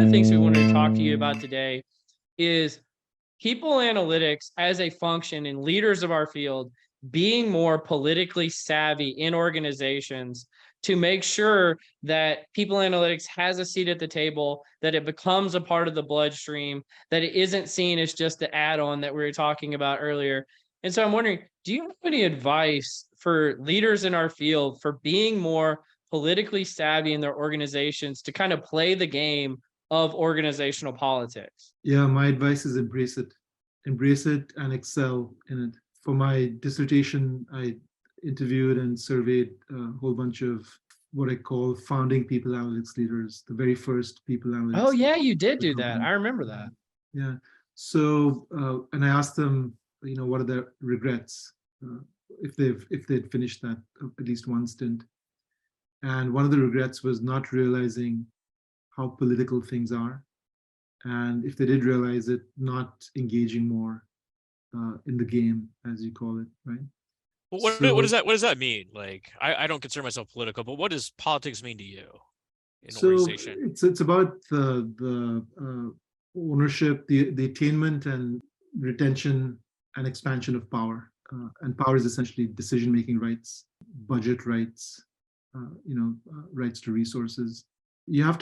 the things we wanted to talk to you about today is people analytics as a function and leaders of our field being more politically savvy in organizations to make sure that people analytics has a seat at the table, that it becomes a part of the bloodstream, that it isn't seen as just the add-on that we were talking about earlier. And so I'm wondering, do you have any advice for leaders in our field for being more politically savvy in their organizations to kind of play the game of organizational politics? Yeah, my advice is embrace it and excel in it. For my dissertation, I interviewed and surveyed a whole bunch of what I call founding people analytics leaders, the very first people Oh analytics. yeah, you did do that. I remember that. Yeah. So, and I asked them, what are their regrets if they'd finished that at least one stint. And one of the regrets was not realizing how political things are, and if they did realize it, not engaging more in the game, as you call it, right? Well, So, what does that mean? Like, I don't consider myself political, but what does politics mean to you in an so organization? it's about the ownership, the attainment and retention and expansion of power. And power is essentially decision-making rights, budget rights, rights to resources. You have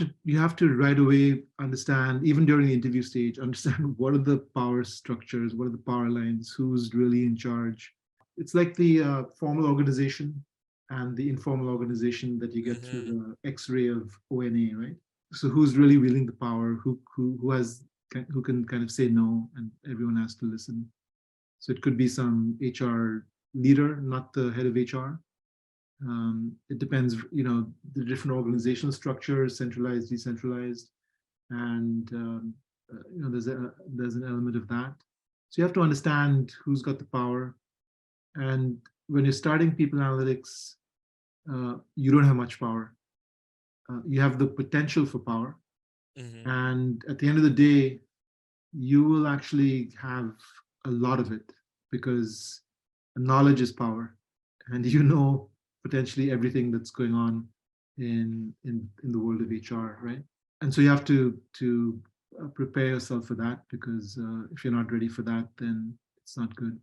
to right away understand, even during the interview stage, understand what are the power structures, what are the power lines, who's really in charge. It's like the formal organization and the informal organization that you get through the X-ray of ONA, right? So who's really wielding the power? Who can kind of say no, and everyone has to listen. So it could be some HR leader, not the head of HR. It depends, the different organizational structures, centralized, decentralized, and there's an element of that. So you have to understand who's got the power, and when you're starting people analytics, you don't have much power. You have the potential for power, and at the end of the day, you will actually have a lot of it because knowledge is power, and potentially everything that's going on in the world of HR, right? And so you have to prepare yourself for that, because if you're not ready for that, then it's not good.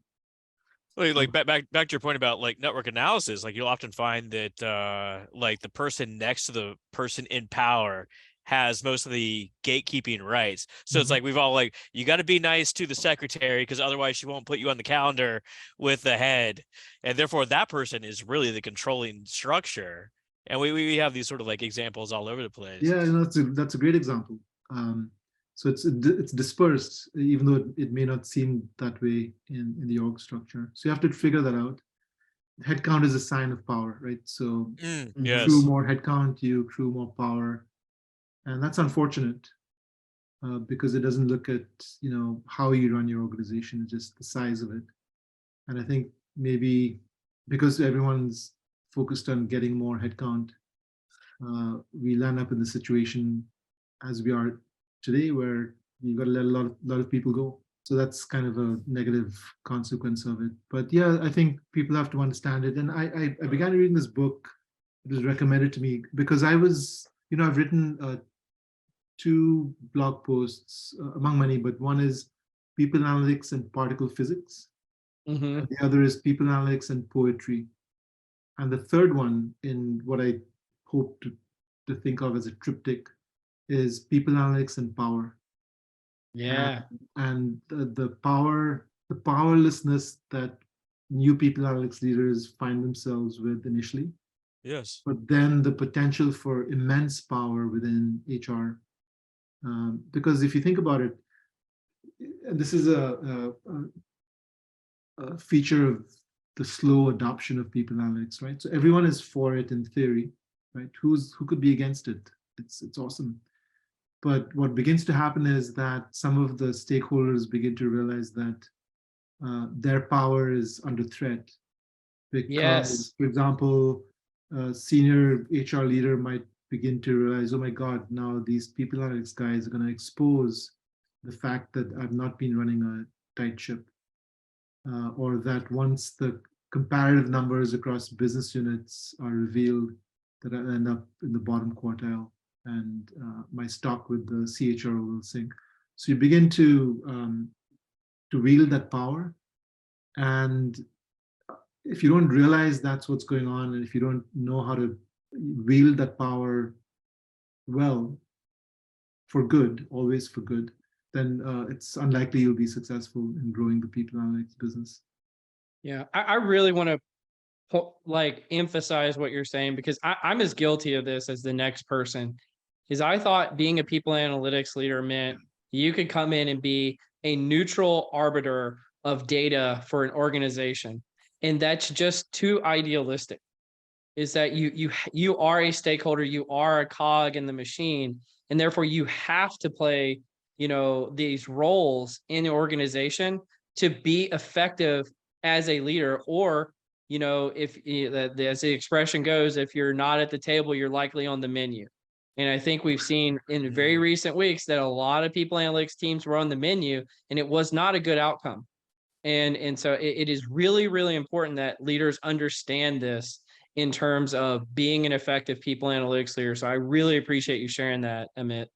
Like back to your point about like network analysis, like you'll often find that like the person next to the person in power has most of the gatekeeping rights. So it's like we've all like, you got to be nice to the secretary because otherwise she won't put you on the calendar with the head. And therefore that person is really the controlling structure. And we have these sort of like examples all over the place. Yeah, that's a great example. So it's dispersed, even though it may not seem that way in the org structure. So you have to figure that out. Headcount is a sign of power, right? So you accrue more headcount, you accrue more power. And that's unfortunate because it doesn't look at, how you run your organization, just the size of it. And I think maybe because everyone's focused on getting more headcount, we land up in the situation as we are today, where you've got to let a lot of people go. So that's kind of a negative consequence of it. But yeah, I think people have to understand it. And I began reading this book. It was recommended to me because I was, I've written 2 blog posts among many, but one is people analytics and particle physics. And the other is people analytics and poetry. And the third one, in what I hope to think of as a triptych, is people analytics and power. Yeah. And the powerlessness that new people analytics leaders find themselves with initially. Yes. But then the potential for immense power within HR. Because if you think about it, this is a feature of the slow adoption of people analytics, right? So everyone is for it in theory, right? Who could be against it? It's awesome. But what begins to happen is that some of the stakeholders begin to realize that their power is under threat. Because, for example, a senior HR leader might begin to realize, oh my God, now these people analytics guys are going to expose the fact that I've not been running a tight ship. Or that once the comparative numbers across business units are revealed, that I end up in the bottom quartile. and my stock with the CHRO will sink. So you begin to wield that power, and if you don't realize that's what's going on, and if you don't know how to wield that power well, for good, always for good, then it's unlikely you'll be successful in growing the people analytics business. Yeah, I really want to like emphasize what you're saying, because I'm as guilty of this as the next person. Is I thought being a people analytics leader meant you could come in and be a neutral arbiter of data for an organization, and that's just too idealistic. Is that you are a stakeholder, you are a cog in the machine, and therefore you have to play, you know, these roles in the organization to be effective as a leader. Or, you know, if as the expression goes, if you're not at the table, you're likely on the menu. And I think we've seen in very recent weeks that a lot of people analytics teams were on the menu, and it was not a good outcome. And so it is really, really important that leaders understand this in terms of being an effective people analytics leader. So I really appreciate you sharing that, Amit.